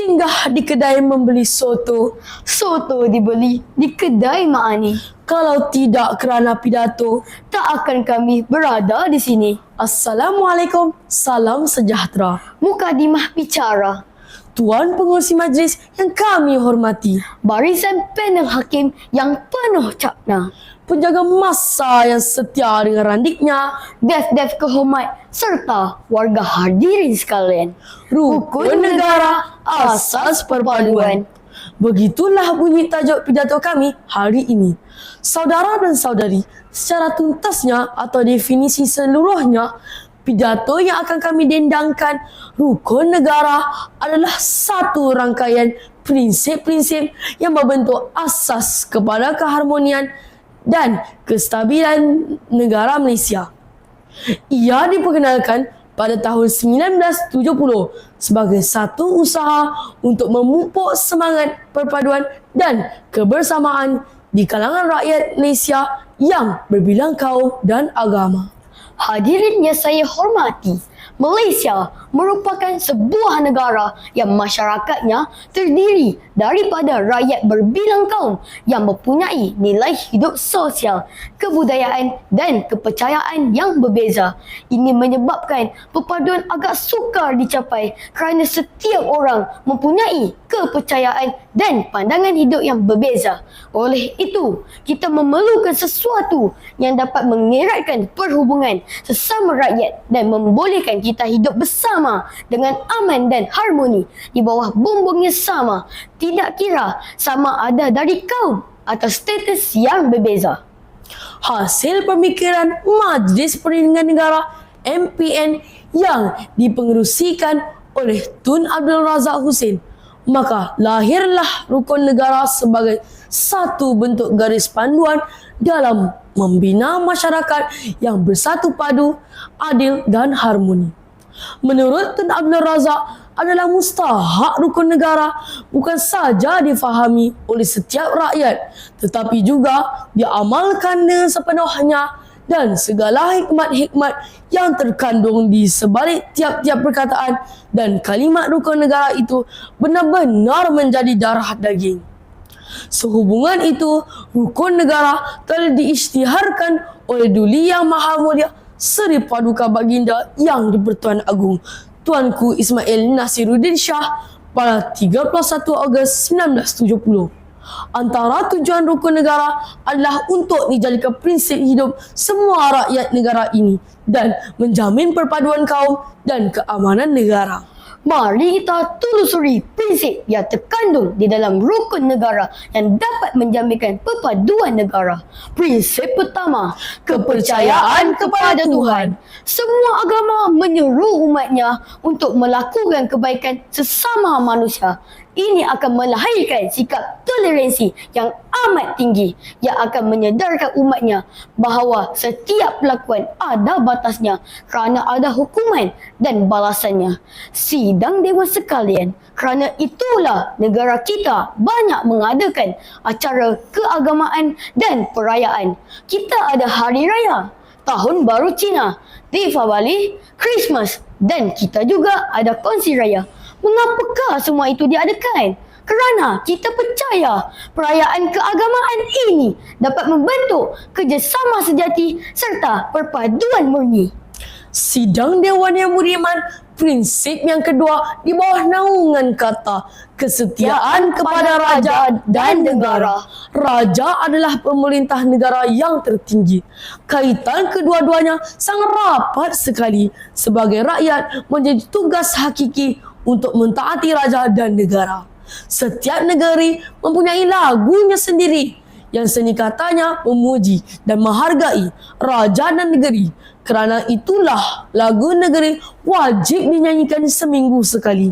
Singgah di kedai membeli soto. Soto dibeli di kedai Mak Ani. Kalau tidak kerana pidato, Tak akan kami berada di sini. Assalamualaikum, salam sejahtera. Mukadimah bicara. Tuan pengurusi majlis yang kami hormati, Barisan panel hakim yang penuh cakna. penjaga masa yang setia dengan randiknya, Def-def kehormat serta warga hadirin sekalian. rukun negara asas perpaduan. Begitulah bunyi tajuk pidato kami hari ini. Saudara dan saudari, secara tuntasnya atau definisi seluruhnya, pidato yang akan kami dendangkan, rukun negara adalah satu rangkaian prinsip-prinsip yang membentuk asas kepada keharmonian dan kestabilan negara Malaysia. Ia diperkenalkan pada tahun 1970 sebagai satu usaha untuk memupuk semangat perpaduan dan kebersamaan di kalangan rakyat Malaysia yang berbilang kaum dan agama. Hadirin yang saya hormati, Malaysia merupakan sebuah negara yang masyarakatnya terdiri daripada rakyat berbilang kaum yang mempunyai nilai hidup sosial, kebudayaan dan kepercayaan yang berbeza. Ini menyebabkan perpaduan agak sukar dicapai kerana setiap orang mempunyai kepercayaan dan pandangan hidup yang berbeza. Oleh itu, kita memerlukan sesuatu yang dapat mengeratkan perhubungan sesama rakyat dan membolehkan kita hidup bersama dengan aman dan harmoni di bawah bumbung yang sama, tidak kira sama ada dari kaum atau status yang berbeza. Hasil pemikiran Majlis Perlindungan Negara MPN yang dipengerusikan oleh Tun Abdul Razak Husin, maka lahirlah rukun negara sebagai satu bentuk garis panduan dalam membina masyarakat yang bersatu padu, adil dan harmoni. Menurut Tun Abdul Razak, adalah mustahak rukun negara bukan saja difahami oleh setiap rakyat, tetapi juga diamalkan dengan sepenuhnya dan segala hikmat-hikmat yang terkandung di sebalik tiap-tiap perkataan dan kalimat rukun negara itu benar-benar menjadi darah daging. Sehubungan itu, rukun negara telah diisytiharkan oleh Duli Yang Maha Mulia Seri Paduka Baginda Yang di-Pertuan Agong Tuanku Ismail Nasiruddin Shah pada 31 Ogos 1970. Antara tujuan rukun negara adalah untuk dijadikan prinsip hidup semua rakyat negara ini dan menjamin perpaduan kaum dan keamanan negara. Mari kita telusuri prinsip yang terkandung di dalam rukun negara yang dapat menjaminkan perpaduan negara. Prinsip pertama, kepercayaan kepada Tuhan. Semua agama menyeru umatnya untuk melakukan kebaikan sesama manusia. Ini akan melahirkan sikap toleransi yang amat tinggi yang akan menyedarkan umatnya bahawa setiap perlakuan ada batasnya kerana ada hukuman dan balasannya. Sidang dewan sekalian, kerana itulah negara kita banyak mengadakan acara keagamaan dan perayaan. Kita ada Hari Raya, Tahun Baru Cina, Deepavali, Christmas dan kita juga ada Kongsi Raya. Mengapakah semua itu diadakan? Kerana kita percaya perayaan keagamaan ini dapat membentuk kerjasama sejati serta perpaduan murni. Sidang Dewan Yang Budiman, prinsip yang kedua di bawah naungan kata kesetiaan kepada raja dan negara. Raja adalah pemerintah negara yang tertinggi. Kaitan kedua-duanya sangat rapat sekali. Sebagai rakyat menjadi tugas hakiki untuk mentaati raja dan negara. Setiap negeri mempunyai lagunya sendiri yang seni katanya memuji dan menghargai raja dan negeri. Kerana itulah lagu negeri wajib dinyanyikan seminggu sekali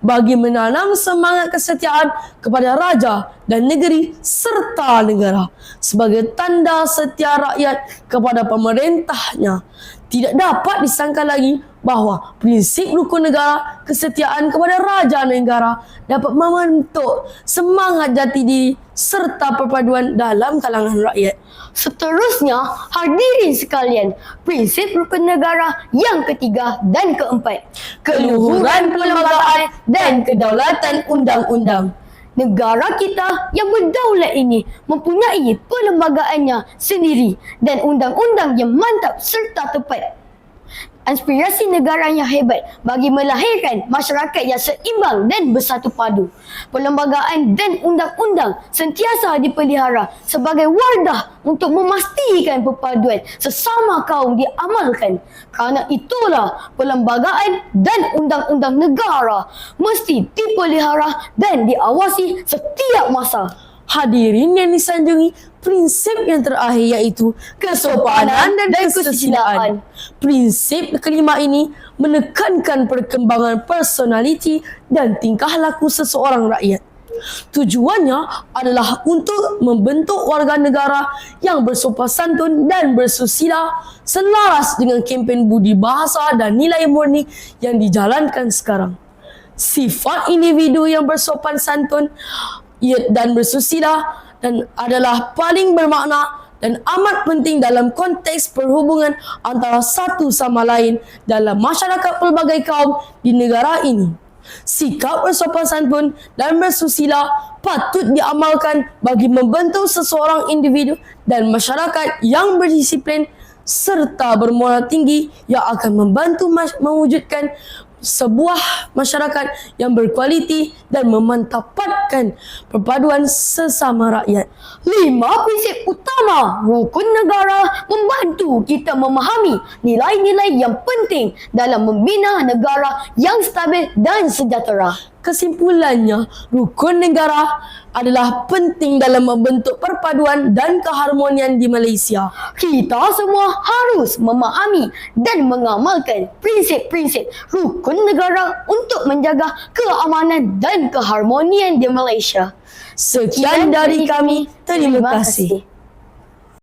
bagi menanam semangat kesetiaan kepada raja dan negeri serta negara sebagai tanda setia rakyat kepada pemerintahnya. Tidak dapat disangka lagi bahawa prinsip rukun negara, kesetiaan kepada raja negara dapat membentuk semangat jati diri serta perpaduan dalam kalangan rakyat. Seterusnya, hadirin sekalian, prinsip rukun negara yang ketiga dan keempat, Keluhuran perlembagaan dan kedaulatan undang-undang. Negara kita yang berdaulat ini mempunyai perlembagaannya sendiri dan undang-undang yang mantap serta tepat. Aspirasi negara yang hebat bagi melahirkan masyarakat yang seimbang dan bersatu padu. Perlembagaan dan undang-undang sentiasa dipelihara sebagai wadah untuk memastikan perpaduan sesama kaum diamalkan. Kerana itulah perlembagaan dan undang-undang negara mesti dipelihara dan diawasi setiap masa. Hadirin yang disanjungi, prinsip yang terakhir iaitu kesopanan dan kesusilaan. Prinsip kelima ini menekankan perkembangan personaliti dan tingkah laku seseorang rakyat. Tujuannya adalah untuk membentuk warga negara yang bersopan santun dan bersusila selaras dengan kempen budi bahasa dan nilai murni yang dijalankan sekarang. Sifat individu yang bersopan santun dan bersusila dan adalah paling bermakna dan amat penting dalam konteks perhubungan antara satu sama lain dalam masyarakat pelbagai kaum di negara ini. Sikap bersopan santun dan bersusila patut diamalkan bagi membentuk seseorang individu dan masyarakat yang berdisiplin serta bermoral tinggi yang akan membantu mewujudkan sebuah masyarakat yang berkualiti dan memantapkan perpaduan sesama rakyat. 5 prinsip utama rukun negara membantu kita memahami nilai-nilai yang penting dalam membina negara yang stabil dan sejahtera. Kesimpulannya, rukun negara adalah penting dalam membentuk perpaduan dan keharmonian di Malaysia. Kita semua harus memahami dan mengamalkan prinsip-prinsip rukun negara untuk menjaga keamanan dan keharmonian di Malaysia. Sekian dari kami. Terima kasih.